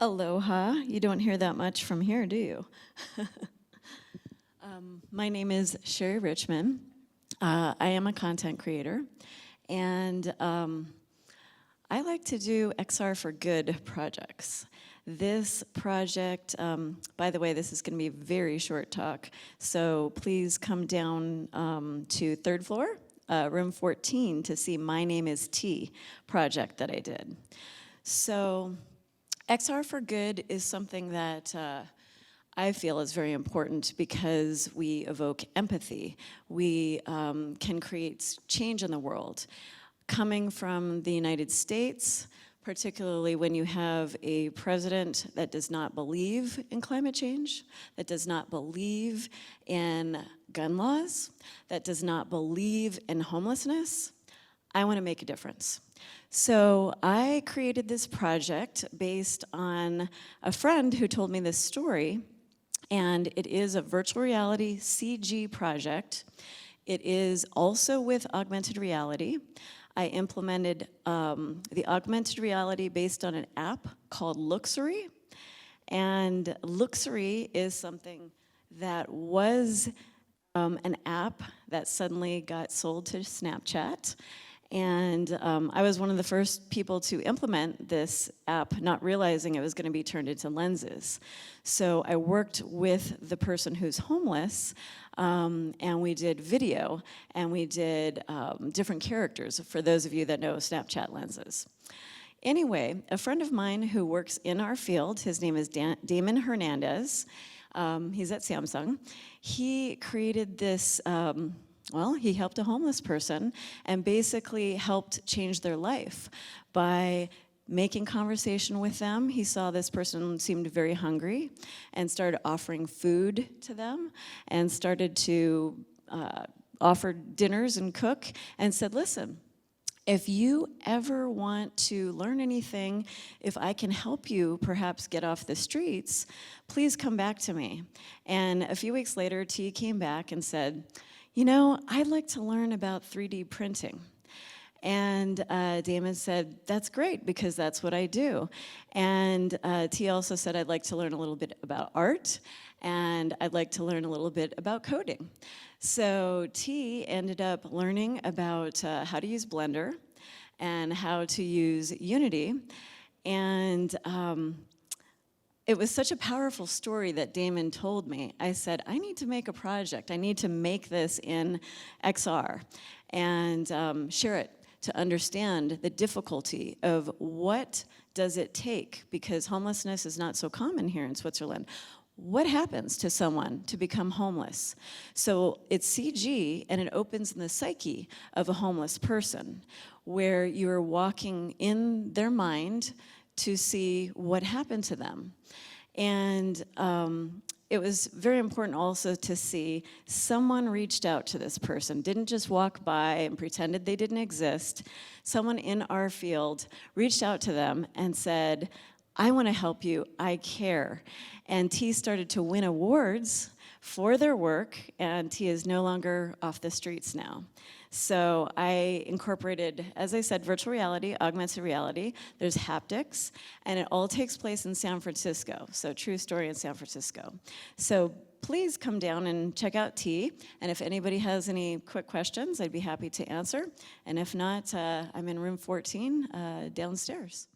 Aloha. You don't hear that much from here, do you? My name is Sherrie Richman. I am a content creator, and I like to do XR for Good projects. This project, by the way, this is going to be a very short talk, so please come down to third floor, room 14, to see My Name is T project that I did. So XR for Good is something that I feel is very important because we evoke empathy. We can create change in the world. Coming from the United States, particularly when you have a president that does not believe in climate change, that does not believe in gun laws, that does not believe in homelessness, I want to make a difference. So I created this project based on a friend who told me this story, and it is a virtual reality CG project. It is also with augmented reality. I implemented the augmented reality based on an app called Luxury, and Luxury is something that was an app that suddenly got sold to Snapchat. And I was one of the first people to implement this app, not realizing it was going to be turned into lenses. So I worked with the person who's homeless, and we did video, and we did different characters, for those of you that know Snapchat lenses. Anyway, a friend of mine who works in our field, his name is Damon Hernandez, he's at Samsung, he created this well, he helped a homeless person and basically helped change their life by making conversation with them. He saw this person seemed very hungry and started offering food to them and started to offer dinners and cook and said, listen, if you ever want to learn anything, if I can help you perhaps get off the streets, please come back to me. And a few weeks later, T came back and said, you know, I'd like to learn about 3D printing. And Damon said, that's great, because that's what I do. And T also said, I'd like to learn a little bit about art, and I'd like to learn a little bit about coding. So T ended up learning about how to use Blender and how to use Unity. And it was such a powerful story that Damon told me. I said, I need to make a project. I need to make this in XR and share it to understand the difficulty of what does it take, because homelessness is not so common here in Switzerland. What happens to someone to become homeless? So it's CG, and it opens in the psyche of a homeless person, where you're walking in their mind to see what happened to them. And it was very important also to see someone reached out to this person, didn't just walk by and pretended they didn't exist. Someone in our field reached out to them and said, I want to help you, I care. And T started to win awards for their work, and T is no longer off the streets now. So I incorporated, as I said, virtual reality, augmented reality, there's haptics, and it all takes place in San Francisco. So true story in San Francisco. So please come down and check out T, and if anybody has any quick questions, I'd be happy to answer. And if not, I'm in room 14 downstairs.